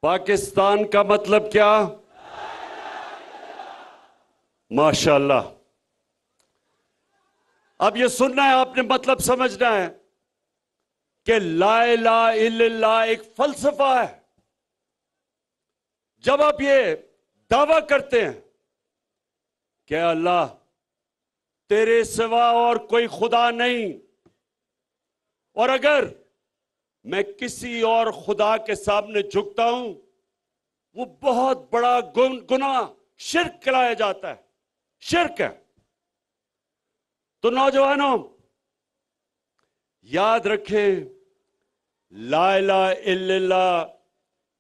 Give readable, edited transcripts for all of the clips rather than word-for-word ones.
पाकिस्तान का मतलब क्या? माशाल्लाह। अब ये सुनना है आपने, मतलब समझना है कि ला इलाहा इल्लल्लाह एक फलसफा है। जब आप ये दावा करते हैं कि अल्लाह तेरे सिवा और कोई खुदा नहीं, और अगर मैं किसी और खुदा के सामने झुकता हूं, वो बहुत बड़ा गुनाह शिर्क कहलाया जाता है, शिर्क है। तो नौजवानों याद रखें, ला इलाहा इल्लल्लाह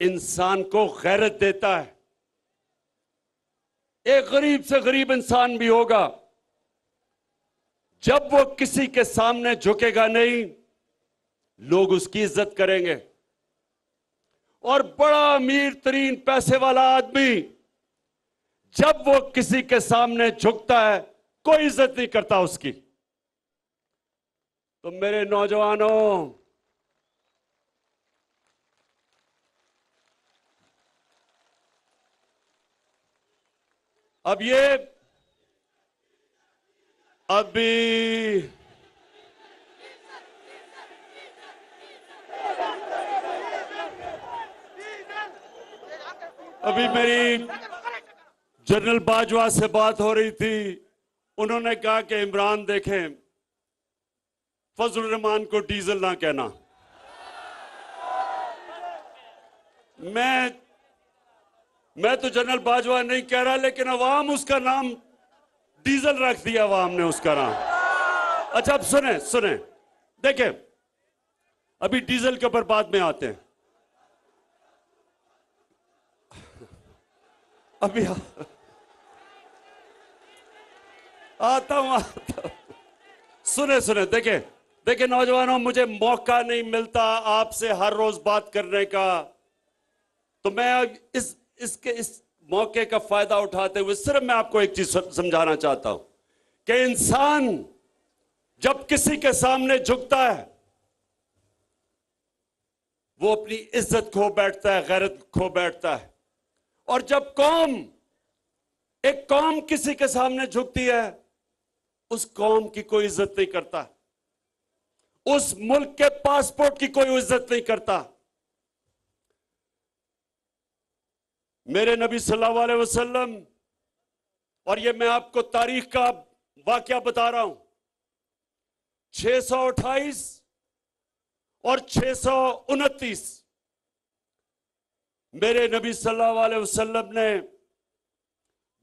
इंसान को गैरत देता है। एक गरीब से गरीब इंसान भी होगा, जब वो किसी के सामने झुकेगा नहीं, लोग उसकी इज्जत करेंगे। और बड़ा अमीर तरीन पैसे वाला आदमी जब वो किसी के सामने झुकता है, कोई इज्जत नहीं करता उसकी। तो मेरे नौजवानों, अब ये अभी मेरी जनरल बाजवा से बात हो रही थी। उन्होंने कहा कि इमरान देखें, फजल रहमान को डीजल ना कहना। मैं तो जनरल बाजवा नहीं कह रहा, लेकिन अवाम उसका नाम डीजल रख दिया, अवाम ने उसका नाम। अच्छा, अब सुने सुने, देखें, अभी डीजल के ऊपर बाद में आते हैं। अभी आता हूं। सुने सुने, देखे नौजवानों, मुझे मौका नहीं मिलता आपसे हर रोज बात करने का, तो मैं इस मौके का फायदा उठाते हुए सिर्फ मैं आपको एक चीज समझाना चाहता हूं कि इंसान जब किसी के सामने झुकता है, वो अपनी इज्जत खो बैठता है, गैरत खो बैठता है। और जब एक कौम किसी के सामने झुकती है, उस कौम की कोई इज्जत नहीं करता, उस मुल्क के पासपोर्ट की कोई इज्जत नहीं करता। मेरे नबी सल्लल्लाहु अलैहि वसल्लम, और ये मैं आपको तारीख का वाकया बता रहा हूं, 628 और 629 मेरे नबी सल्लल्लाहु अलैहि वसल्लम ने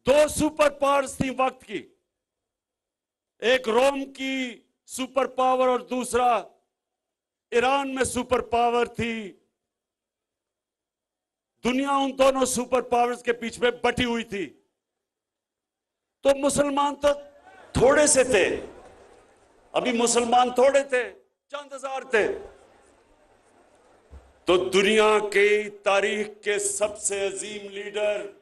दो सुपर पावर्स थी वक्त की, एक रोम की सुपर पावर और दूसरा ईरान में सुपर पावर थी। दुनिया उन दोनों सुपर पावर्स के बीच में बटी हुई थी। तो मुसलमान तो थोड़े से थे, अभी मुसलमान थोड़े थे, चंद हजार थे। तो दुनिया की तारीख के सबसे अजीम लीडर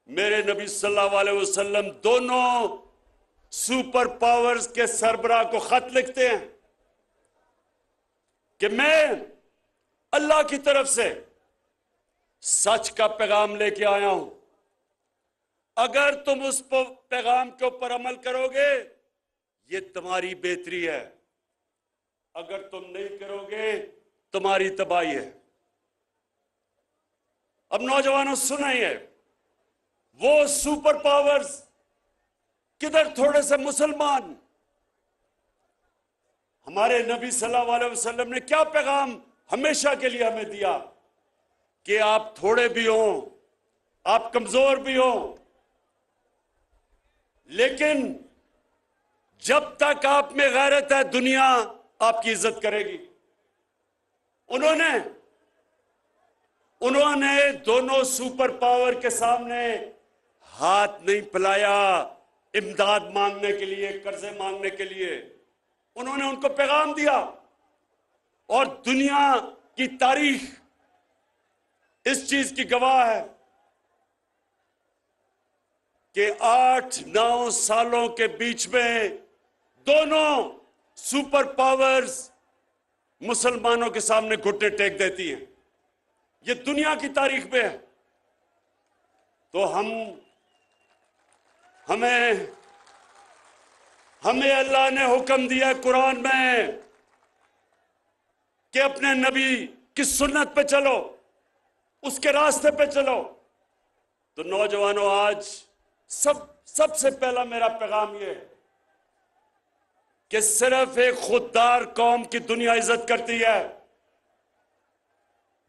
मेरे नबी सल्लल्लाहु अलैहि वसल्लम दोनों सुपर पावर्स के सरबराह को खत लिखते हैं कि मैं अल्लाह की तरफ से सच का पैगाम लेके आया हूं, अगर तुम उस पैगाम के ऊपर अमल करोगे ये तुम्हारी बेहतरी है, अगर तुम नहीं करोगे तुम्हारी तबाही है। अब नौजवानों सुनिए, वो सुपर पावर्स किधर थोड़े से मुसलमान। हमारे नबी सल्लल्लाहु अलैहि वसल्लम ने क्या पैगाम हमेशा के लिए हमें दिया कि आप थोड़े भी हो, आप कमजोर भी हो, लेकिन जब तक आप में गैरत है दुनिया आपकी इज्जत करेगी। उन्होंने दोनों सुपर पावर के सामने हाथ नहीं फैलाया इमदाद मांगने के लिए, कर्जे मांगने के लिए। उन्होंने उनको पैगाम दिया, और दुनिया की तारीख इस चीज की गवाह है कि 8-9 सालों के बीच में दोनों सुपर पावर्स मुसलमानों के सामने घुटने टेक देती हैं। ये दुनिया की तारीख में है। तो हमें अल्लाह ने हुक्म दिया कुरान में कि अपने नबी की सुन्नत पे चलो, उसके रास्ते पे चलो। तो नौजवानों, आज सबसे पहला मेरा पैगाम यह है कि सिर्फ एक खुददार कौम की दुनिया इज्जत करती है।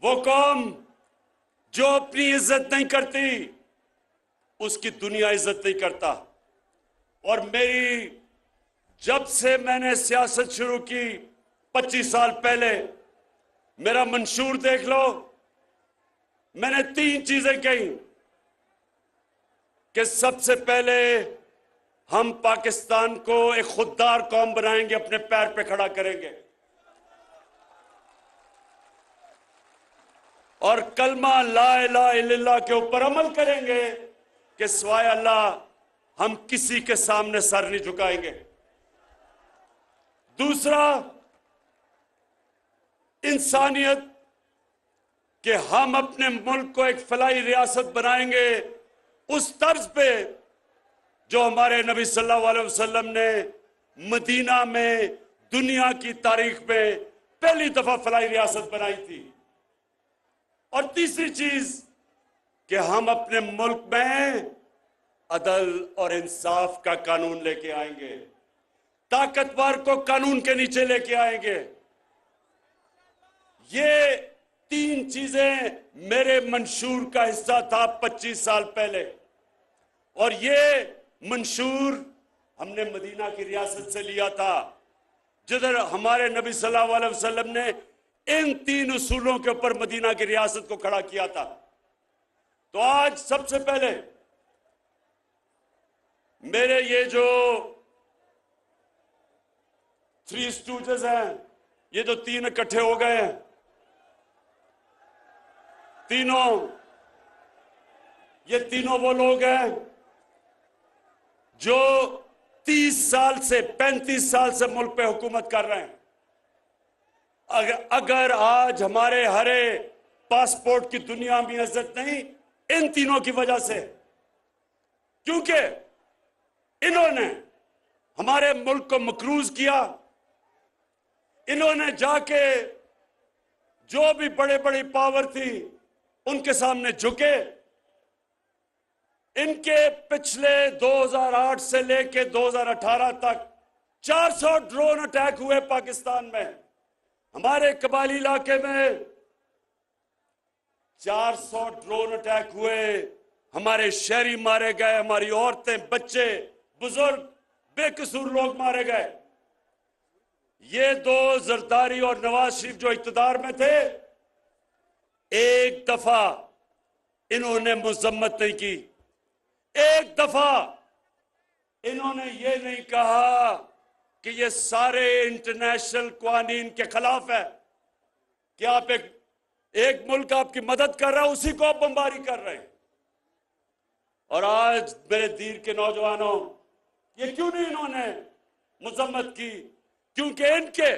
वो कौम जो अपनी इज्जत नहीं करती, उसकी दुनिया इज्जत नहीं करता। और जब से मैंने सियासत शुरू की 25 साल पहले, मेरा मंशूर देख लो, मैंने 3 चीजें कही कि सबसे पहले हम पाकिस्तान को एक खुददार कौम बनाएंगे, अपने पैर पे खड़ा करेंगे और कलमा ला इलाहा इल्लल्लाह के ऊपर अमल करेंगे कि सिवाय अल्लाह हम किसी के सामने सर नहीं झुकाएंगे। दूसरा, इंसानियत, कि हम अपने मुल्क को एक फलाही रियासत बनाएंगे उस तर्ज पे जो हमारे नबी सल्लल्लाहु अलैहि वसल्लम ने मदीना में दुनिया की तारीख में पहली दफा फलाही रियासत बनाई थी। और तीसरी चीज कि हम अपने मुल्क में अदल और इंसाफ का कानून लेके आएंगे, ताकतवर को कानून के नीचे लेके आएंगे। ये 3 चीजें मेरे मंशूर का हिस्सा था 25 साल पहले। और ये मंशूर हमने मदीना की रियासत से लिया था, जिधर हमारे नबी सल्लल्लाहु अलैहि वसल्लम ने इन 3 उसूलों के ऊपर मदीना की रियासत को खड़ा किया था। तो आज सबसे पहले मेरे ये जो 3 स्टूडेंट्स हैं, ये जो 3 इकट्ठे हो गए हैं, ये तीनों वो लोग हैं जो 30 साल से 35 साल से मुल्क पे हुकूमत कर रहे हैं। अगर आज हमारे हरे पासपोर्ट की दुनिया में इज्जत नहीं, इन तीनों की वजह से, क्योंकि इन्होंने हमारे मुल्क को मकरूज किया। इन्होंने जाके जो भी बड़े बड़ी पावर थी उनके सामने झुके। इनके पिछले 2008 से लेके 2018 तक 400 ड्रोन अटैक हुए पाकिस्तान में। हमारे कबाली इलाके में 400 ड्रोन अटैक हुए, हमारे शहरी मारे गए, हमारी औरतें, बच्चे, बुजुर्ग, बेकसूर लोग मारे गए। ये 2 जरदारी और नवाज शरीफ जो इक्तदार में थे, एक दफा इन्होंने मजम्मत नहीं की, एक दफा इन्होंने ये नहीं कहा कि ये सारे इंटरनेशनल कानून के खिलाफ है कि आप एक मुल्क आपकी मदद कर रहा है, उसी को आप बमबारी कर रहे हैं। और आज मेरे दीर के नौजवानों, ये क्यों नहीं इन्होंने मजम्मत की? क्योंकि इनके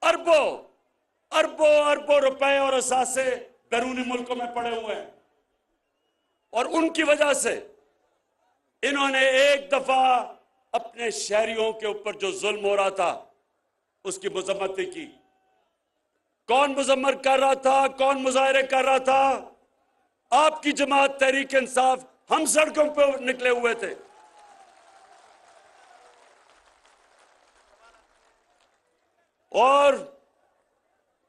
अरबों अरबों रुपए और असासे बैरूनी मुल्कों में पड़े हुए हैं और उनकी वजह से इन्होंने एक दफा अपने शहरियों के ऊपर जो जुल्म हो रहा था उसकी मजम्मत की। कौन मजम्मत कर रहा था, कौन मुजाहरे कर रहा था? आपकी जमात तहरीक इंसाफ। हम सड़कों पर निकले हुए थे। और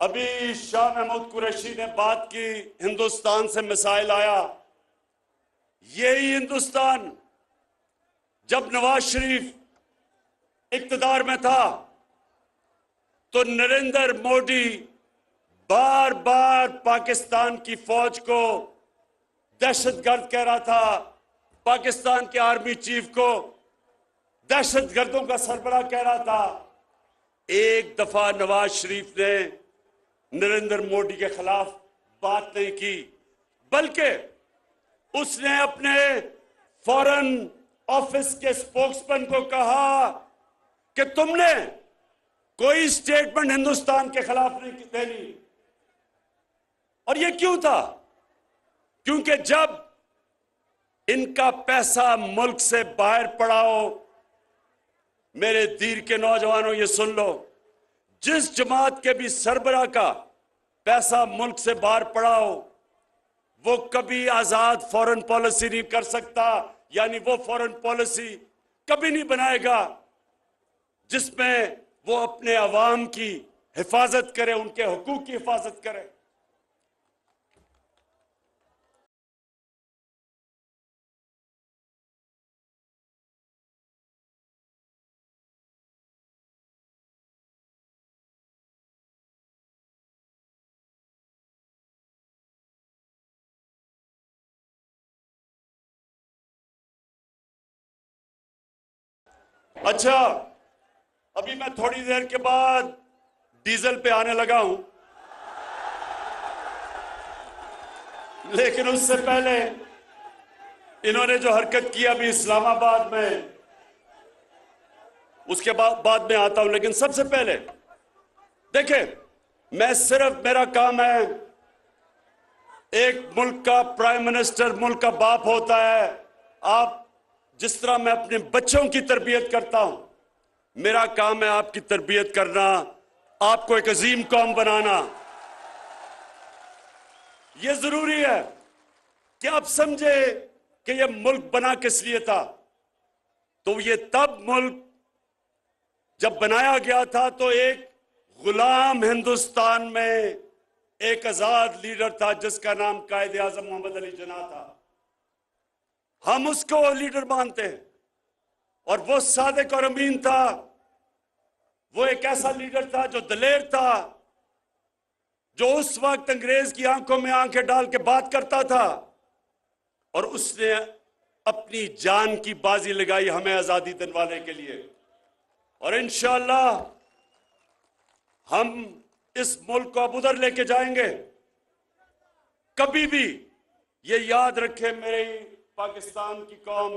अभी शाह महमूद कुरैशी ने बात की, हिंदुस्तान से मिसाइल आया। यही हिंदुस्तान जब नवाज शरीफ इक्तदार में था तो नरेंद्र मोदी बार बार पाकिस्तान की फौज को दहशतगर्द कह रहा था, पाकिस्तान के आर्मी चीफ को दहशतगर्दों का सरबराह कह रहा था। एक दफा नवाज शरीफ ने नरेंद्र मोदी के खिलाफ बात नहीं की, बल्कि उसने अपने फॉरेन ऑफिस के स्पोक्समैन को कहा कि तुमने कोई स्टेटमेंट हिंदुस्तान के खिलाफ नहीं देनी। और ये क्यों था? क्योंकि जब इनका पैसा मुल्क से बाहर पड़ा हो, मेरे दीर के नौजवानों ये सुन लो, जिस जमात के भी सरबराह का पैसा मुल्क से बाहर पड़ा हो, वो कभी आजाद फॉरेन पॉलिसी नहीं कर सकता। यानी वो फॉरेन पॉलिसी कभी नहीं बनाएगा जिसमें वो अपने अवाम की हिफाजत करे, उनके हुकूक की हिफाजत करे। अच्छा, अभी मैं थोड़ी देर के बाद डीजल पे आने लगा हूं, लेकिन उससे पहले इन्होंने जो हरकत की अभी इस्लामाबाद में, उसके बाद में आता हूं। लेकिन सबसे पहले देखिए, मैं सिर्फ, मेरा काम है, एक मुल्क का प्राइम मिनिस्टर मुल्क का बाप होता है। आप जिस तरह मैं अपने बच्चों की तरबियत करता हूं, मेरा काम है आपकी तरबियत करना, आपको एक अजीम कौम बनाना। यह जरूरी है कि आप समझे कि यह मुल्क बना किस लिए था। तो ये तब मुल्क जब बनाया गया था तो एक गुलाम हिंदुस्तान में एक आजाद लीडर था जिसका नाम कायदे आजम मोहम्मद अली जिन्ना था। हम उसको लीडर मानते हैं और वो सादिक और अमीन था। वो एक ऐसा लीडर था जो दलेर था, जो उस वक्त अंग्रेज की आंखों में आंखें डाल के बात करता था, और उसने अपनी जान की बाजी लगाई हमें आजादी दिलवाने के लिए। और इंशाअल्लाह हम इस मुल्क को अब उधर लेके जाएंगे। कभी भी ये याद रखे मेरे पाकिस्तान की कौम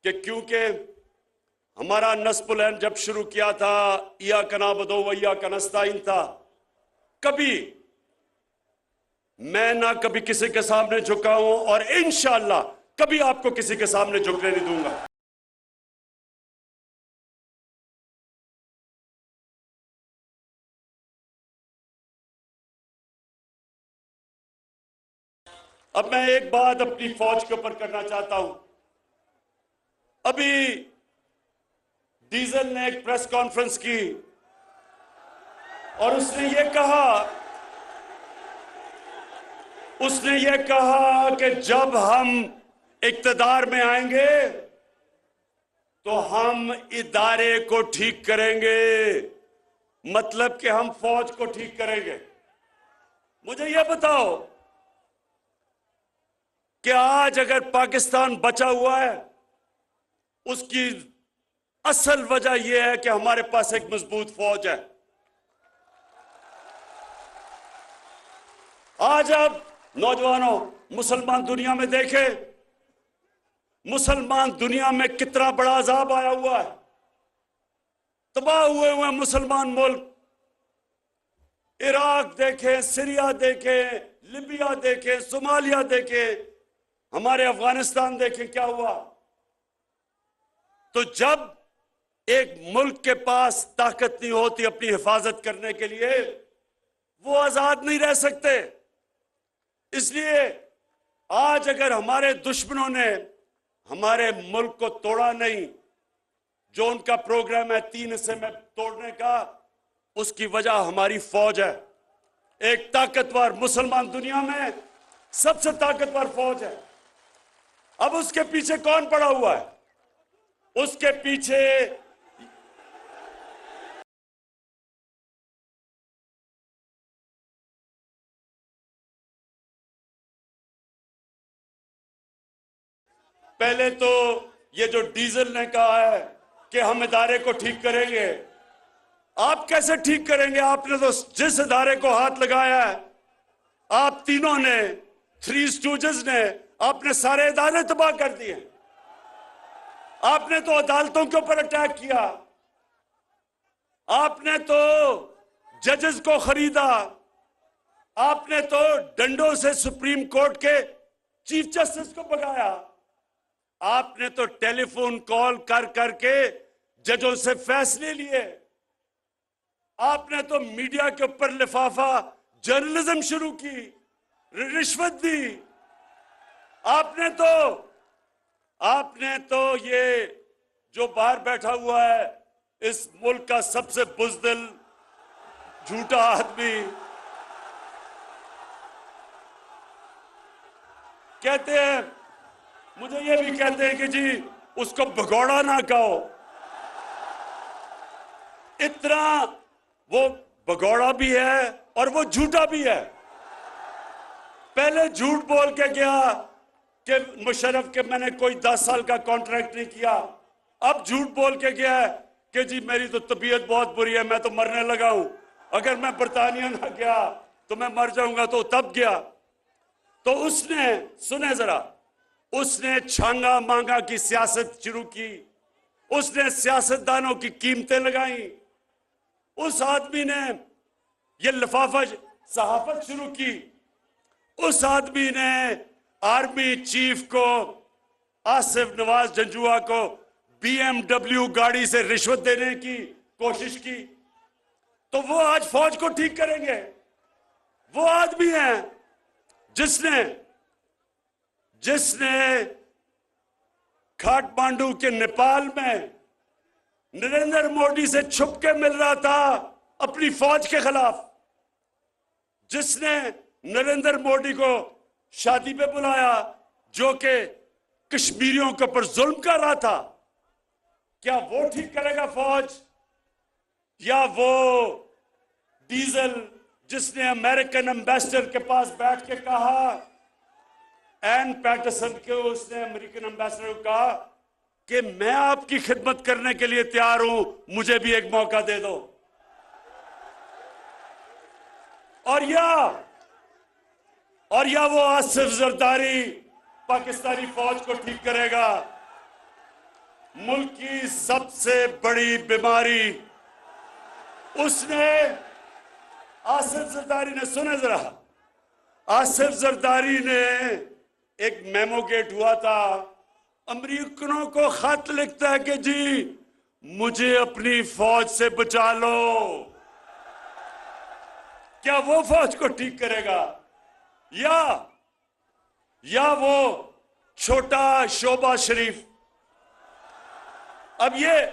कि क्योंकि हमारा नस्बुल ऐन जब शुरू किया था, इया कनाबुदु व इय्याका नस्तईन था। कभी मैं ना कभी किसी के सामने झुका हूं और इंशाअल्लाह कभी आपको किसी के सामने झुकने नहीं दूंगा। अब मैं एक बात अपनी फौज के ऊपर करना चाहता हूं। अभी डीजल ने एक प्रेस कॉन्फ्रेंस की और उसने ये कहा कि जब हम इक्तदार में आएंगे तो हम इदारे को ठीक करेंगे, मतलब कि हम फौज को ठीक करेंगे। मुझे यह बताओ कि आज अगर पाकिस्तान बचा हुआ है, उसकी असल वजह यह है कि हमारे पास एक मजबूत फौज है। आज आप नौजवानों मुसलमान दुनिया में देखें, मुसलमान दुनिया में कितना बड़ा अजाब आया हुआ है, तबाह हुए हुए मुसलमान मुल्क। इराक देखें, सीरिया देखें, लिबिया देखें, सोमालिया देखें, हमारे अफगानिस्तान देखें क्या हुआ। तो जब एक मुल्क के पास ताकत नहीं होती अपनी हिफाजत करने के लिए, वो आजाद नहीं रह सकते। इसलिए आज अगर हमारे दुश्मनों ने हमारे मुल्क को तोड़ा नहीं, जो उनका प्रोग्राम है 3 हिस्से में तोड़ने का, उसकी वजह हमारी फौज है। एक ताकतवर, मुसलमान दुनिया में सबसे ताकतवर फौज है। अब उसके पीछे कौन पड़ा हुआ है? उसके पीछे पहले तो ये जो डीजल ने कहा है कि हम इदारे को ठीक करेंगे, आप कैसे ठीक करेंगे? आपने तो जिस इदारे को हाथ लगाया है, आप तीनों ने, 3 स्टूजेस ने, आपने सारे इदारे तबाह कर दिए। आपने तो अदालतों के ऊपर अटैक किया, आपने तो जजेस को खरीदा, आपने तो डंडों से सुप्रीम कोर्ट के चीफ जस्टिस को भगाया। आपने तो टेलीफोन कॉल कर करके जजों से फैसले लिए। आपने तो मीडिया के ऊपर लिफाफा जर्नलिज्म शुरू की, रिश्वत दी। आपने तो ये जो बाहर बैठा हुआ है इस मुल्क का सबसे बुज़दिल झूठा आदमी, कहते हैं, मुझे ये भी कहते हैं कि जी उसको भगौड़ा ना कहो। इतना वो भगौड़ा भी है और वो झूठा भी है। पहले झूठ बोल के गया कि मुशर्रफ के मैंने कोई 10 साल का कॉन्ट्रैक्ट नहीं किया। अब झूठ बोल के गया है कि जी मेरी तो तबीयत बहुत बुरी है, मैं तो मरने लगा हूं, अगर मैं बरतानिया ना गया तो मैं मर जाऊंगा। तो तब गया तो उसने, सुने जरा, उसने छांगा मांगा की सियासत शुरू की। उसने सियासतदानों की कीमतें लगाई। उस आदमी ने ये लिफाफा सहाफत शुरू की। उस आदमी ने आर्मी चीफ को, आसिफ नवाज जंजुआ को BMW गाड़ी से रिश्वत देने की कोशिश की। तो वो आज फौज को ठीक करेंगे। वो आदमी है जिसने काठमांडू के नेपाल में नरेंद्र मोदी से छुप के मिल रहा था अपनी फौज के खिलाफ, जिसने नरेंद्र मोदी को शादी पे बुलाया जो कि कश्मीरियों के ऊपर जुल्म कर रहा था। क्या वो ठीक करेगा फौज, या वो डीजल जिसने अमेरिकन एम्बेसडर के पास बैठ के कहा, एन पैटरसन के, उसने अमेरिकन एम्बेसडर को कहा कि मैं आपकी खिदमत करने के लिए तैयार हूं, मुझे भी एक मौका दे दो। और या वो आसिफ जरदारी पाकिस्तानी फौज को ठीक करेगा। मुल्क की सबसे बड़ी बीमारी उसने, आसिफ जरदारी ने, सुने जरा, आसिफ जरदारी ने एक मेमो गेट हुआ था, अमेरिकनों को खत लिखता है कि जी मुझे अपनी फौज से बचा लो। क्या वो फौज को ठीक करेगा, या वो छोटा शोबा शरीफ? अब ये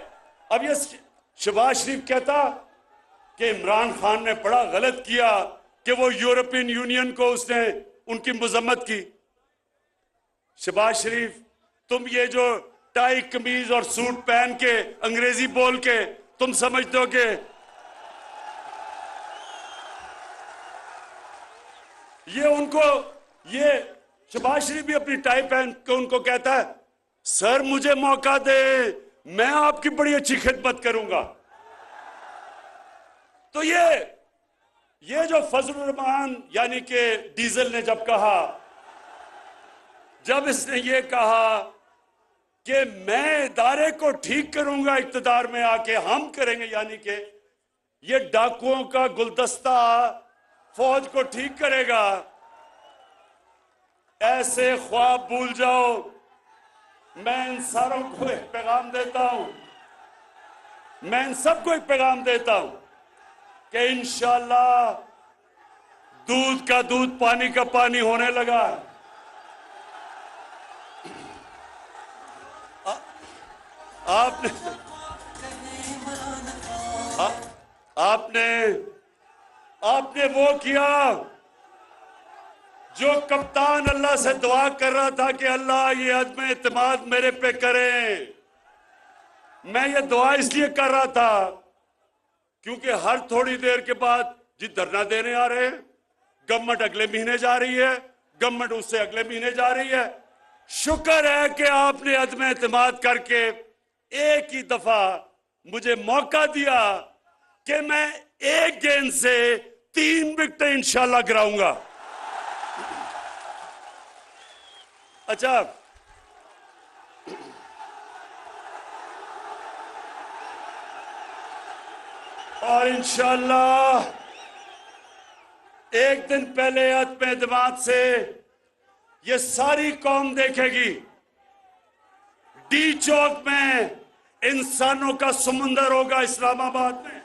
शहबाज शरीफ कहता कि इमरान खान ने बड़ा गलत किया कि वो यूरोपियन यूनियन को उसने उनकी मजम्मत की। शहबाज शरीफ, तुम ये जो टाई कमीज और सूट पहन के अंग्रेजी बोल के तुम समझते हो कि ये शहबाज शरीफ भी अपनी टाई पहन के उनको कहता है, सर मुझे मौका दे, मैं आपकी बड़ी अच्छी खिदमत करूंगा। तो ये जो फजलुर रहमान यानी कि डीजल ने जब इसने ये कहा कि मैं इदारे को ठीक करूंगा, इक्तदार में आके हम करेंगे, यानी कि ये डाकुओं का गुलदस्ता फौज को ठीक करेगा, ऐसे ख्वाब भूल जाओ। मैं इन सारों को एक पैगाम देता हूं, मैं इन सबको एक पैगाम देता हूं कि इंशाअल्लाह दूध का दूध, पानी का पानी होने लगा है। आपने वो किया जो कप्तान अल्लाह से दुआ कर रहा था कि अल्लाह ये अज़्म एतमाद मेरे पे करें। मैं ये दुआ इसलिए कर रहा था क्योंकि हर थोड़ी देर के बाद जी धरना देने आ रहे हैं, गवर्नमेंट अगले महीने जा रही है, गवर्नमेंट उससे अगले महीने जा रही है। शुक्र है कि आपने अज़्म एतमाद करके एक ही दफा मुझे मौका दिया कि मैं एक गेंद से 3 विकेट इंशाल्लाह गिराऊंगा। अच्छा, और इंशाल्लाह एक दिन पहले अपने दिमाग से ये सारी कौम देखेगी, डी चौक में इंसानों का समुंदर होगा इस्लामाबाद में।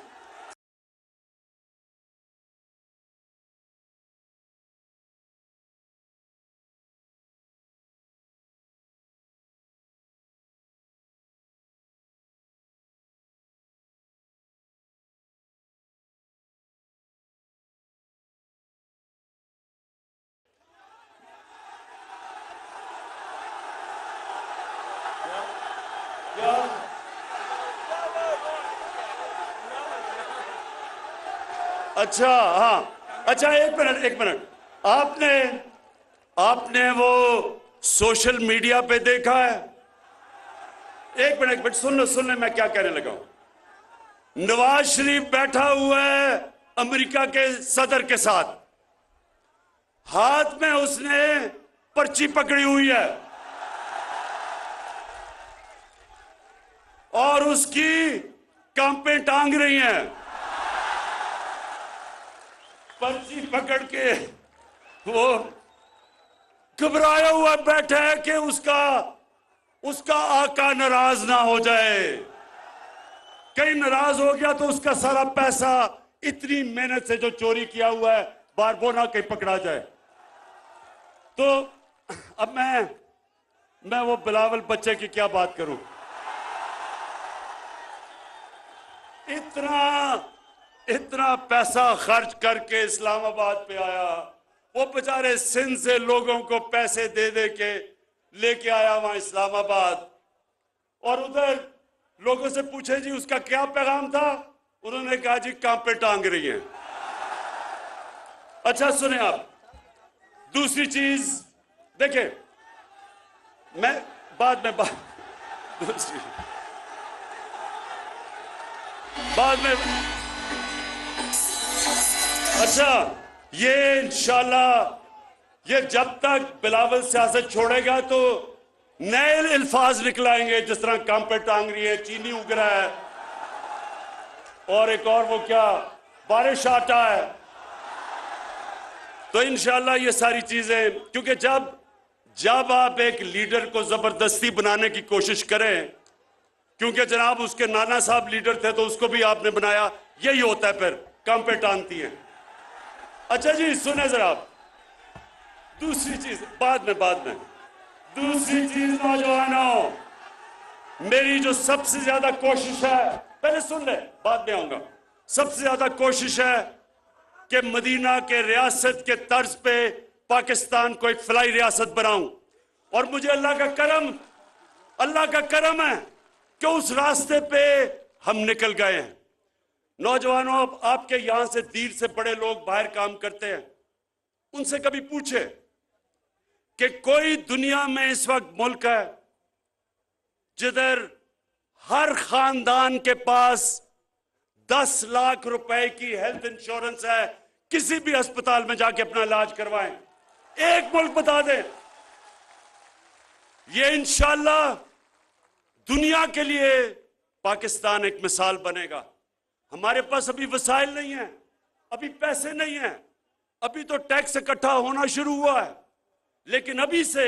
अच्छा, हाँ, अच्छा, एक मिनट, एक मिनट। आपने वो सोशल मीडिया पे देखा है? एक मिनट, एक मिनट, सुन ले मैं क्या कहने लगा हूं। नवाज शरीफ बैठा हुआ है अमेरिका के सदर के साथ, हाथ में उसने पर्ची पकड़ी हुई है और उसकी कांपे टांग रही हैं। पर्ची पकड़ के वो घबराया हुआ बैठा है कि उसका आका नाराज ना हो जाए। कहीं नाराज हो गया तो उसका सारा पैसा इतनी मेहनत से जो चोरी किया हुआ है बार वो ना कहीं पकड़ा जाए। तो अब मैं वो बिलावल बच्चे की क्या बात करूं। इतना पैसा खर्च करके इस्लामाबाद पे आया, वो बेचारे सिंध से लोगों को पैसे दे दे के लेके आया वहां इस्लामाबाद, और उधर लोगों से पूछे जी उसका क्या पैगाम था, उन्होंने कहा जी कांपे टांग रही हैं। अच्छा सुने आप, दूसरी चीज देखें, मैं बाद में अच्छा, ये इंशाल्लाह ये जब तक बिलावल सियासत छोड़ेगा तो नए अल्फाज निकलाएंगे, जिस तरह कांपे टांग रही है, चीनी उग रहा है, और एक और वो क्या बारिश आता है। तो इंशाल्लाह ये सारी चीजें, क्योंकि जब आप एक लीडर को जबरदस्ती बनाने की कोशिश करें, क्योंकि जनाब उसके नाना साहब लीडर थे तो उसको भी आपने बनाया, यही होता है, फिर कांपे टांगती हैं। अच्छा जी सुने जरा, दूसरी चीज बाद में दूसरी चीज नौजवानों, मेरी जो सबसे ज्यादा कोशिश है, पहले सुन ले बाद में आऊंगा, सबसे ज्यादा कोशिश है कि मदीना के रियासत के तर्ज पे पाकिस्तान को एक फलाई रियासत बनाऊं, और मुझे अल्लाह का करम है कि उस रास्ते पे हम निकल गए हैं। नौजवानों, आपके यहां से दीर से बड़े लोग बाहर काम करते हैं, उनसे कभी पूछे कि कोई दुनिया में इस वक्त मुल्क है जिधर हर खानदान के पास 10 लाख रुपए की हेल्थ इंश्योरेंस है, किसी भी अस्पताल में जाके अपना इलाज करवाएं? एक मुल्क बता दें। ये इंशाल्लाह दुनिया के लिए पाकिस्तान एक मिसाल बनेगा। हमारे पास अभी वसाइल नहीं है, अभी पैसे नहीं है, अभी तो टैक्स इकट्ठा होना शुरू हुआ है, लेकिन अभी से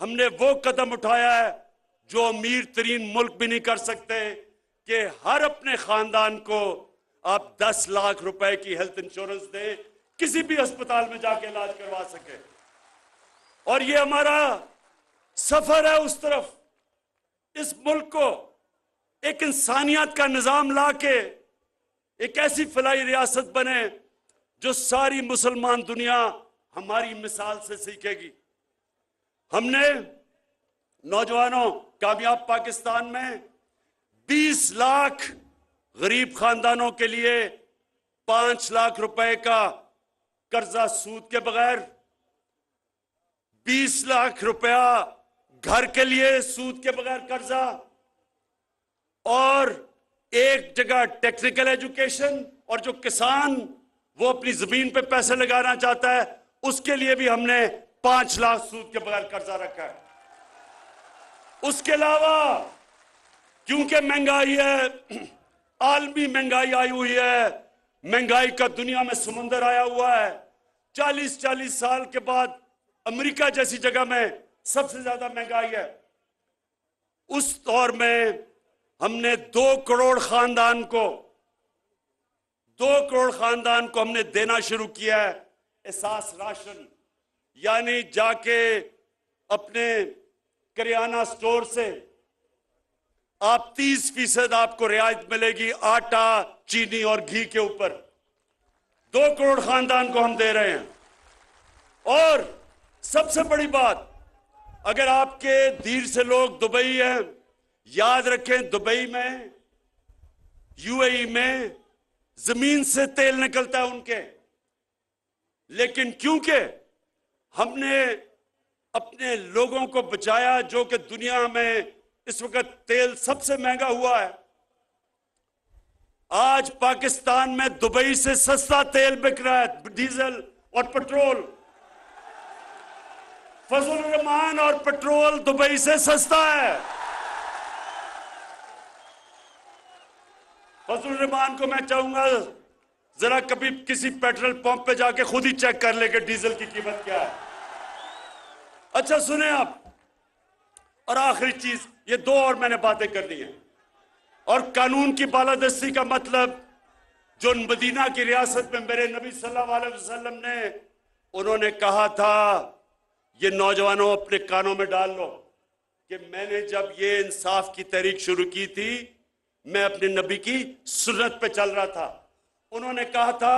हमने वो कदम उठाया है जो अमीर तरीन मुल्क भी नहीं कर सकते, कि हर अपने खानदान को आप 10 लाख रुपए की हेल्थ इंश्योरेंस दें, किसी भी अस्पताल में जाके इलाज करवा सके। और ये हमारा सफर है उस तरफ, इस मुल्क को एक इंसानियत का निजाम लाके एक ऐसी फलाई रियासत बने जो सारी मुसलमान दुनिया हमारी मिसाल से सीखेगी। हमने नौजवानों, कामयाब पाकिस्तान में 20 लाख गरीब खानदानों के लिए 5 लाख रुपए का कर्जा सूद के बगैर, 20 लाख रुपया घर के लिए सूद के बगैर कर्जा, और एक जगह टेक्निकल एजुकेशन, और जो किसान वो अपनी जमीन पे पैसे लगाना चाहता है उसके लिए भी हमने 5 लाख सूद के बगैर कर्जा रखा है। उसके अलावा क्योंकि महंगाई है, आलमी महंगाई आई हुई है, महंगाई का दुनिया में समुंदर आया हुआ है, 40-40 साल के बाद अमेरिका जैसी जगह में सबसे ज्यादा महंगाई है। उस दौर में हमने 2 करोड़ खानदान को हमने देना शुरू किया है एहसास राशन, यानी जाके अपने करियाना स्टोर से आप 30% आपको रियायत मिलेगी आटा, चीनी और घी के ऊपर। 2 करोड़ खानदान को हम दे रहे हैं। और सबसे बड़ी बात, अगर आपके धीर से लोग दुबई हैं, याद रखें दुबई में, यूएई में जमीन से तेल निकलता है उनके, लेकिन क्योंकि हमने अपने लोगों को बचाया, जो कि दुनिया में इस वक्त तेल सबसे महंगा हुआ है। आज पाकिस्तान में दुबई से सस्ता तेल बिक रहा है, डीजल और पेट्रोल। फजल रहमान और पेट्रोल दुबई से सस्ता है। फजल रहमान को मैं चाहूंगा जरा कभी किसी पेट्रोल पंप पे जाके खुद ही चेक कर ले कि डीजल की कीमत क्या है। अच्छा सुने आप, और आखिरी चीज, ये 2 और मैंने बातें करनी है। और कानून की बालादस्ती का मतलब, जो मदीना की रियासत में मेरे नबी सल्लल्लाहु अलैहि वसल्लम ने, उन्होंने कहा था, ये नौजवानों अपने कानों में डाल लो, कि मैंने जब ये इंसाफ की तहरीक शुरू की थी, मैं अपने नबी की सुन्नत पे चल रहा था। उन्होंने कहा था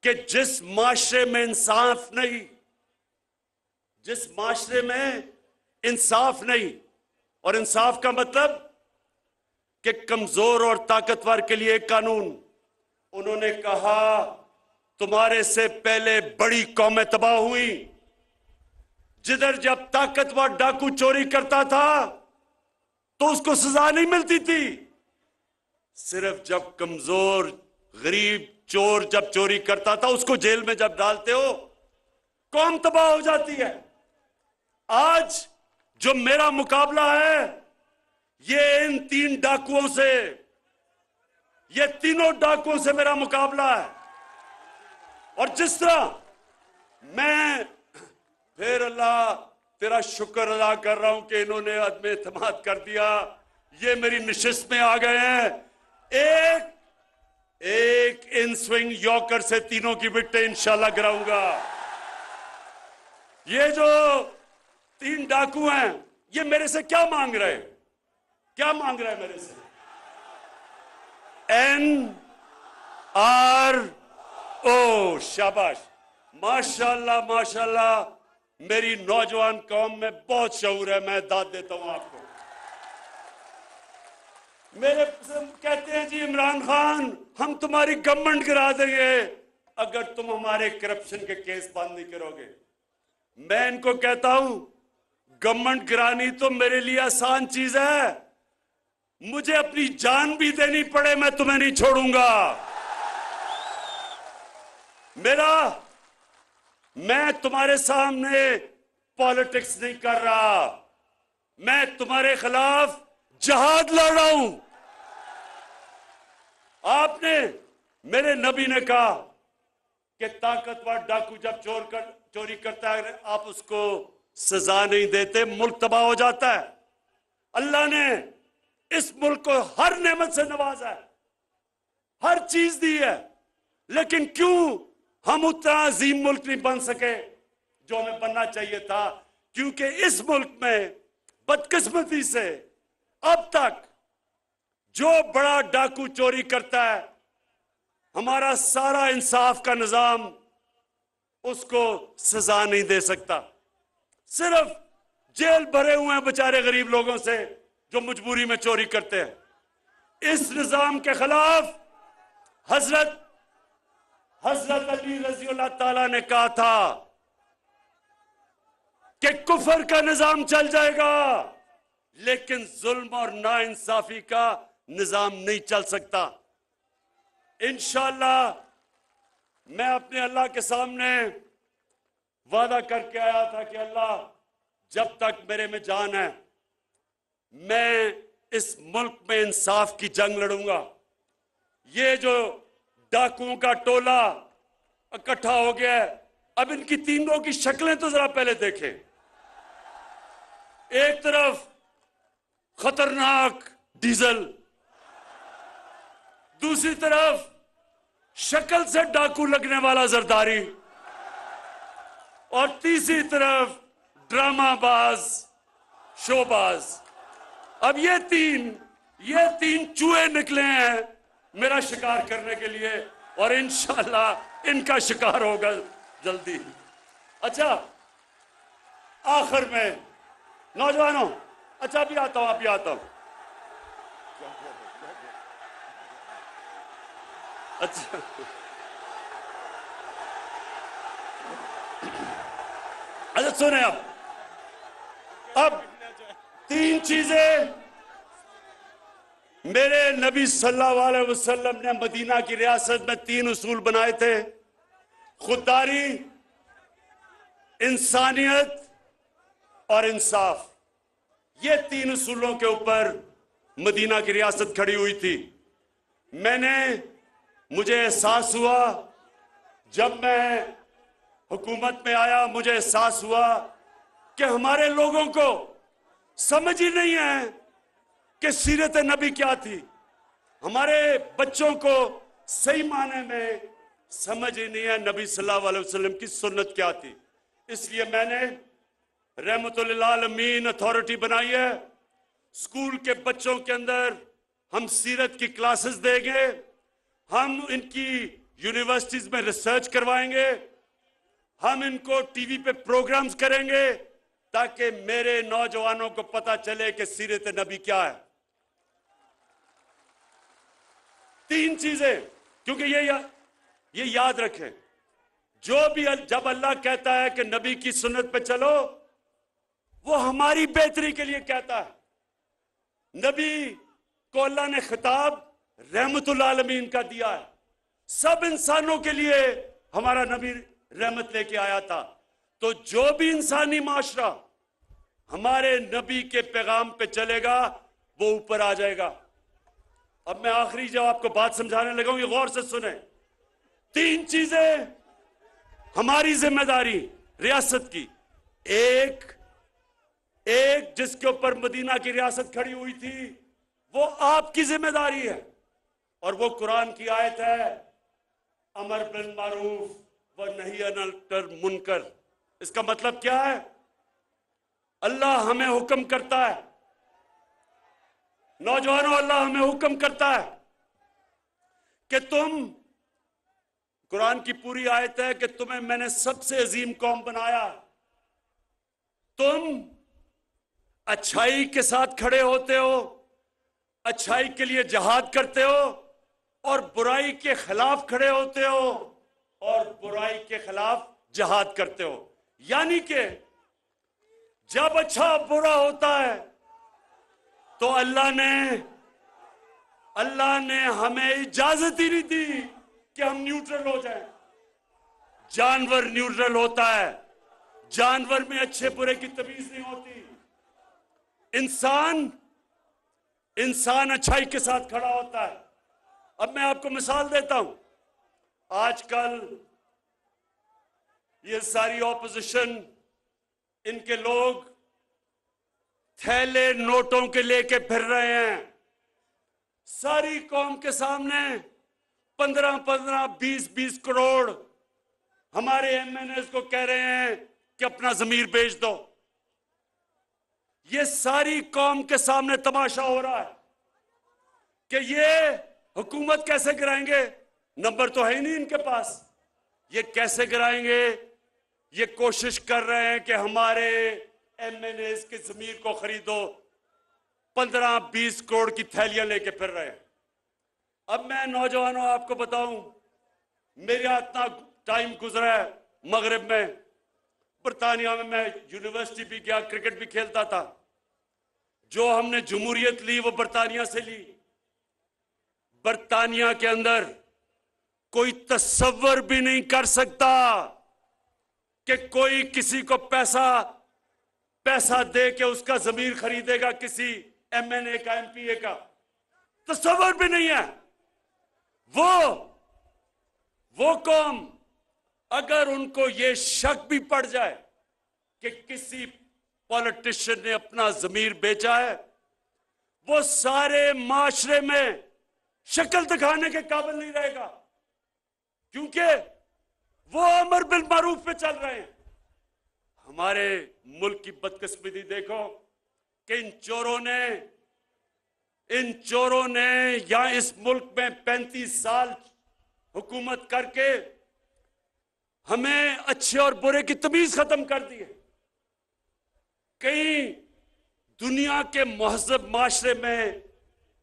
कि जिस माशरे में इंसाफ नहीं, जिस माशरे में इंसाफ नहीं, और इंसाफ का मतलब कि कमजोर और ताकतवर के लिए कानून, उन्होंने कहा तुम्हारे से पहले बड़ी कौमें तबाह हुई, जिधर जब ताकतवर डाकू चोरी करता था तो उसको सजा नहीं मिलती थी, सिर्फ जब कमजोर गरीब चोर जब चोरी करता था उसको जेल में जब डालते हो कौम तबाह हो जाती है। आज जो मेरा मुकाबला है ये इन 3 डाकुओं से, ये तीनों डाकुओं से मेरा मुकाबला है। और जिस तरह मैं फिर अल्लाह तेरा शुक्र अदा कर रहा हूं कि इन्होंने अदम एतमाद कर दिया, ये मेरी नशिस्त में आ गए हैं। एक इन स्विंग यॉर्कर से तीनों की विकेट इंशाल्लाह गिराऊंगा। ये जो 3 डाकू हैं ये मेरे से क्या मांग रहे हैं, क्या मांग रहे हैं मेरे से? NRO। शाबाश, माशाल्लाह माशाल्लाह, मेरी नौजवान कौम में बहुत शऊर है। मैं दाद देता हूं आपको। मेरे कहते हैं जी इमरान खान हम तुम्हारी गवर्नमेंट गिरा देंगे अगर तुम हमारे करप्शन के केस बंद नहीं करोगे। मैं इनको कहता हूं गवर्नमेंट गिरानी तो मेरे लिए आसान चीज है, मुझे अपनी जान भी देनी पड़े मैं तुम्हें नहीं छोड़ूंगा। मैं तुम्हारे सामने पॉलिटिक्स नहीं कर रहा, मैं तुम्हारे खिलाफ जहाद लड़ रहा हूं। आपने, मेरे नबी ने कहा कि ताकतवर डाकू जब चोरी करता है आप उसको सजा नहीं देते, मुल्क तबाह हो जाता है। अल्लाह ने इस मुल्क को हर नेमत से नवाजा है, हर चीज दी है, लेकिन क्यों हम उतना अजीम मुल्क नहीं बन सके जो हमें बनना चाहिए था? क्योंकि इस मुल्क में बदकिस्मती से अब तक जो बड़ा डाकू चोरी करता है, हमारा सारा इंसाफ का निजाम उसको सजा नहीं दे सकता। सिर्फ जेल भरे हुए हैं बेचारे गरीब लोगों से जो मजबूरी में चोरी करते हैं। इस निजाम के खिलाफ हजरत अली रजी अल्लाह ताला ने कहा था कि कुफर का निजाम चल जाएगा लेकिन जुल्म और नाइंसाफी का निजाम नहीं चल सकता। इंशाअल्लाह मैं अपने अल्लाह के सामने वादा करके आया था कि अल्लाह जब तक मेरे में जान है मैं इस मुल्क में इंसाफ की जंग लड़ूंगा। ये जो डाकुओं का टोला इकट्ठा हो गया है अब इनकी तीनों की शक्लें तो जरा पहले देखें। एक तरफ खतरनाक डीजल, दूसरी तरफ शक्ल से डाकू लगने वाला जरदारी, और तीसरी तरफ ड्रामाबाज, शोबाज। अब ये तीन चूहे निकले हैं मेरा शिकार करने के लिए, और इंशाल्लाह इनका शिकार होगा जल्दी। अच्छा, आखिर में नौजवानों, अच्छा अभी आता हूं। अच्छा, अच्छा सुने, अब तीन चीजें मेरे नबी सल्लल्लाहु अलैहि वसल्लम ने मदीना की रियासत में तीन उसूल बनाए थे: खुददारी, इंसानियत और इंसाफ। ये तीन उसूलों के ऊपर मदीना की रियासत खड़ी हुई थी। मुझे एहसास हुआ, जब मैं हुकूमत में आया, मुझे एहसास हुआ कि हमारे लोगों को समझ ही नहीं है कि सीरत नबी क्या थी। हमारे बच्चों को सही माने में समझ ही नहीं है नबी सल्लल्लाहु अलैहि वसल्लम की सुन्नत क्या थी। इसलिए मैंने रहमतुल लिल आलमीन अथॉरिटी बनाई है। स्कूल के बच्चों के अंदर हम सीरत की क्लासेस देंगे, हम इनकी यूनिवर्सिटीज में रिसर्च करवाएंगे, हम इनको टीवी पे प्रोग्राम्स करेंगे, ताकि मेरे नौजवानों को पता चले कि सीरत नबी क्या है। तीन चीजें, क्योंकि ये याद रखें, जब अल्लाह कहता है कि नबी की सुन्नत पे चलो, वो हमारी बेहतरी के लिए कहता है। नबी को अल्लाह ने खिताब रहमतुल आलमीन का दिया है। सब इंसानों के लिए हमारा नबी रहमत लेके आया था। तो जो भी इंसानी माशरा हमारे नबी के पैगाम पे चलेगा, वो ऊपर आ जाएगा। अब मैं आखिरी जब आपको बात समझाने लगा हूं, ये गौर से सुने। तीन चीजें हमारी जिम्मेदारी रियासत की, एक जिसके ऊपर मदीना की रियासत खड़ी हुई थी, वो आपकी जिम्मेदारी है, और वो कुरान की आयत है, अमर बिल मारूफ व नही अनिल मुनकर। इसका मतलब क्या है? अल्लाह हमें हुक्म करता है, नौजवानों, अल्लाह हमें हुक्म करता है कि तुम, कुरान की पूरी आयत है कि तुम्हें मैंने सबसे अजीम कौम बनाया। तुम अच्छाई के साथ खड़े होते हो, अच्छाई के लिए जिहाद करते हो, और बुराई के खिलाफ खड़े होते हो, और बुराई के खिलाफ जिहाद करते हो। यानी कि जब अच्छा बुरा होता है तो अल्लाह ने हमें इजाजत ही नहीं दी कि हम न्यूट्रल हो जाएं। जानवर न्यूट्रल होता है, जानवर में अच्छे बुरे की तमीज नहीं होती। इंसान अच्छाई के साथ खड़ा होता है। अब मैं आपको मिसाल देता हूं। आजकल ये सारी ऑपोजिशन, इनके लोग थैले नोटों के लेके फिर रहे हैं। सारी कौम के सामने 15-15, 20-20 करोड़ हमारे एमएनएस को कह रहे हैं कि अपना जमीर बेच दो। ये सारी कौम के सामने तमाशा हो रहा है कि ये हुकूमत कैसे गिराएंगे। नंबर तो है ही नहीं इनके पास, ये कैसे गिराएंगे। ये कोशिश कर रहे हैं कि हमारे एमएनएस के जमीर को खरीदो। 15-20 करोड़ की थैलियां लेके फिर रहे हैं। अब मैं नौजवानों आपको बताऊं, मेरा इतना टाइम गुजरा है मगरिब में, बरतानिया में मैं यूनिवर्सिटी भी गया, क्रिकेट भी खेलता था। जो हमने जमहूरियत ली वो बरतानिया से ली। बरतानिया के अंदर कोई तसव्वुर भी नहीं कर सकता कि कोई किसी को पैसा दे के उसका जमीर खरीदेगा, किसी एमएनए का, एमपीए का। तसव्वुर भी नहीं है। वो कौम अगर उनको ये शक भी पड़ जाए कि किसी पॉलिटिशियन ने अपना ज़मीर बेचा है, वो सारे माशरे में शक्ल दिखाने के काबिल नहीं रहेगा, क्योंकि वो अमर बिल मारूफ पे चल रहे हैं। हमारे मुल्क की बदकिस्मती देखो कि इन चोरों ने या इस मुल्क में 35 साल हुकूमत करके हमें अच्छे और बुरे की तमीज खत्म कर दी है। कहीं दुनिया के महज़ब माशरे में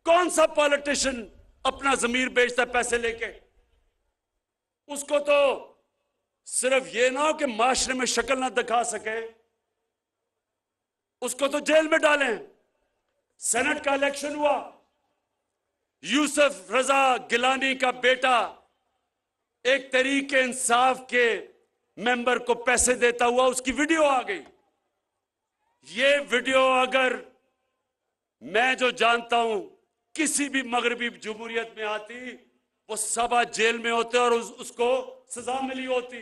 कौन सा पॉलिटिशियन अपना ज़मीर बेचता पैसे लेके? उसको तो सिर्फ ये ना हो कि माशरे में शक्ल ना दिखा सके, उसको तो जेल में डालें। सेनेट का इलेक्शन हुआ, यूसुफ रजा गिलानी का बेटा एक तहरीक इंसाफ के मेंबर को पैसे देता हुआ उसकी वीडियो आ गई। ये वीडियो अगर मैं जो जानता हूं किसी भी मगरबी जमहूरियत में आती, वो सब आज जेल में होते और उसको सजा मिली होती।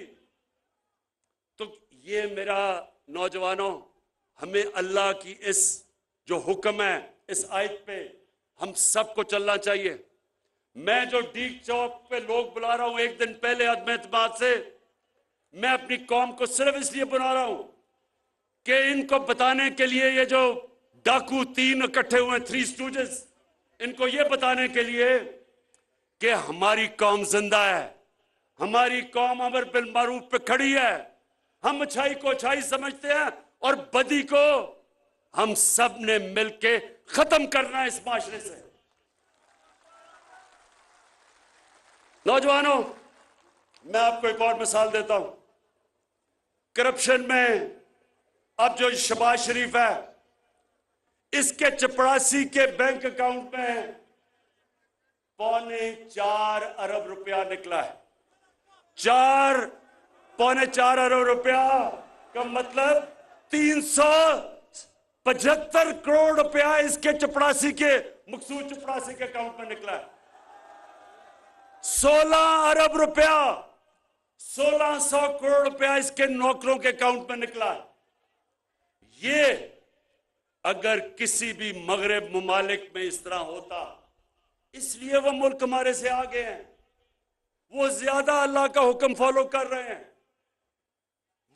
तो ये मेरा नौजवानों, हमें अल्लाह की इस जो हुक्म है, इस आयत पे हम सबको चलना चाहिए। मैं जो डीग चौक पे लोग बुला रहा हूं एक दिन पहले अदम एतमाद से, मैं अपनी कौम को सिर्फ इसलिए बुला रहा हूं कि इनको बताने के लिए, ये जो डाकू 3 इकट्ठे हुए 3 स्टूडेंट्स, इनको ये बताने के लिए कि हमारी कौम जिंदा है, हमारी कौम अमर बिल मारूफ पे खड़ी है। हम अच्छाई को अच्छाई समझते हैं और बदी को हम सब ने मिलके खत्म करना है इस माशरे से। नौजवानों, मैं आपको एक और मिसाल देता हूं। करप्शन में अब जो शहबाज शरीफ है, इसके चपरासी के बैंक अकाउंट में 4.25 अरब रुपया निकला है। 4.25 अरब रुपया का मतलब 375 करोड़ रुपया इसके चपरासी के, मकसूद चपरासी के अकाउंट में निकला है। 16 अरब रुपया, 1600 करोड़ रुपया इसके नौकरों के अकाउंट में निकला है। ये अगर किसी भी मगरब मुमालिक में इस तरह होता, इसलिए वो मुल्क हमारे से आगे हैं, वो ज्यादा अल्लाह का हुक्म फॉलो कर रहे हैं।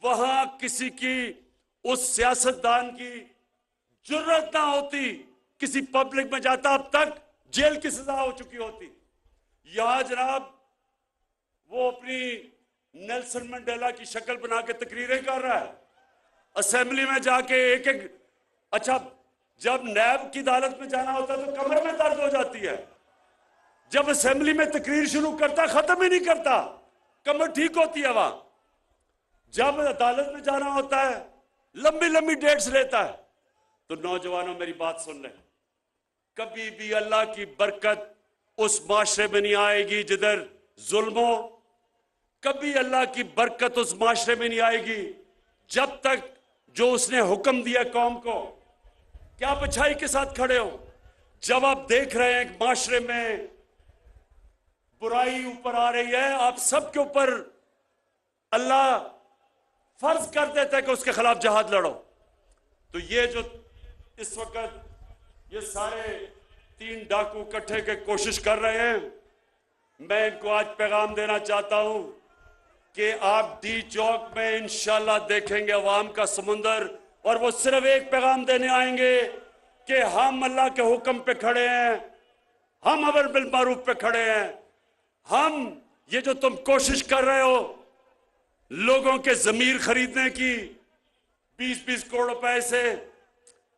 वहां किसी की, उस सियासतदान की जुर्रत ना होती, किसी पब्लिक में जाता, अब तक जेल की सजा हो चुकी होती। यहां जनाब वो अपनी नेल्सन मंडेला की शक्ल बना के तकरीरें कर रहा है, असेंबली में जाके एक एक। अच्छा, जब नैब की अदालत में जाना होता है तो कमर में दर्द हो जाती है, जब असेंबली में तकरीर शुरू करता खत्म ही नहीं करता, कमर ठीक होती है वहां। जब अदालत में जाना होता है लंबी लंबी डेट्स लेता है। तो नौजवानों, मेरी बात सुन लें, कभी भी अल्लाह की बरकत उस माशरे में नहीं आएगी जिधर जुल्म हो। कभी अल्लाह की बरकत उस माशरे में नहीं आएगी जब तक जो उसने हुक्म दिया कौम को कि आप अच्छाई के साथ खड़े हो। जब आप देख रहे हैं कि माशरे में बुराई ऊपर आ रही है, आप सबके ऊपर अल्लाह फर्ज कर देता है कि उसके खिलाफ जहाद लड़ो। तो ये जो इस वक्त ये सारे 3 डाकू इकट्ठे के कोशिश कर रहे हैं, मैं इनको आज पैगाम देना चाहता हूं कि आप डी चौक में इंशाल्लाह देखेंगे अवाम का समुंदर, और वो सिर्फ एक पैगाम देने आएंगे कि हम अल्लाह के हुक्म पे खड़े हैं, हम अमर बिल मारूफ पे खड़े हैं। हम ये जो तुम कोशिश कर रहे हो लोगों के जमीर खरीदने की 20-20 करोड़ रुपए से,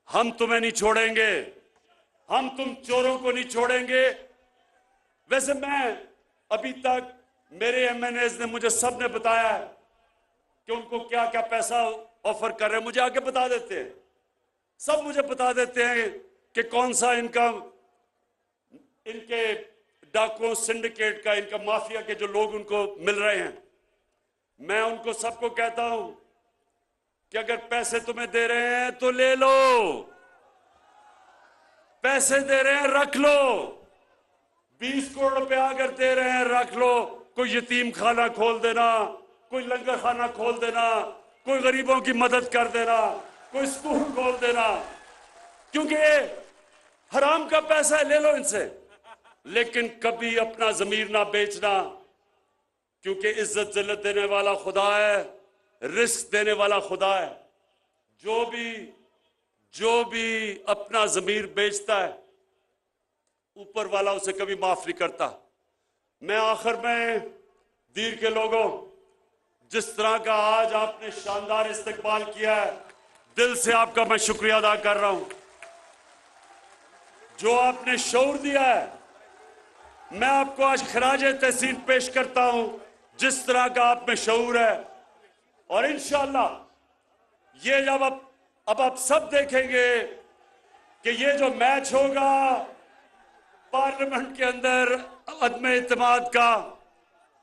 हम तुम्हें नहीं छोड़ेंगे, हम तुम चोरों को नहीं छोड़ेंगे। वैसे मैं अभी तक, मेरे एमएनएस ने मुझे, सब ने बताया है कि उनको क्या क्या पैसा ऑफर कर रहे हैं, मुझे आके बता देते हैं, सब मुझे बता देते हैं कि कौन सा इनका, इनके डाकुओं सिंडिकेट का, इनका माफिया के जो लोग उनको मिल रहे हैं। मैं उनको सबको कहता हूं कि अगर पैसे तुम्हें दे रहे हैं तो ले लो, पैसे दे रहे हैं रख लो, 20 करोड़ रुपया अगर दे रहे हैं रख लो, कोई यतीम खाना खोल देना, कोई लंगर खाना खोल देना, कोई गरीबों की मदद कर देना, कोई स्कूल खोल देना, क्योंकि ये हराम का पैसा है, ले लो इनसे, लेकिन कभी अपना जमीर ना बेचना, क्योंकि इज्जत जिल्लत देने वाला खुदा है, रिस्क देने वाला खुदा है। जो भी अपना जमीर बेचता है, ऊपर वाला उसे कभी माफ नहीं करता। मैं आखिर में दीर के लोगों, जिस तरह का आज आपने शानदार इस्तकबाल किया है, दिल से आपका मैं शुक्रिया अदा कर रहा हूं। जो आपने शऊर दिया है, मैं आपको आज खराजे तहसीन पेश करता हूं, जिस तरह का आप में शऊर है। और इंशाअल्लाह ये जब अब आप सब देखेंगे कि ये जो मैच होगा पार्लियामेंट के अंदर अदम इत्तेमाद का,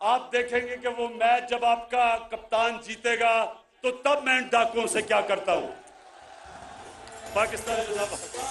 आप देखेंगे कि वो मैच जब आपका कप्तान जीतेगा तो तब मैं इन डाकुओं से क्या करता हूं। पाकिस्तान जिंदाबाद।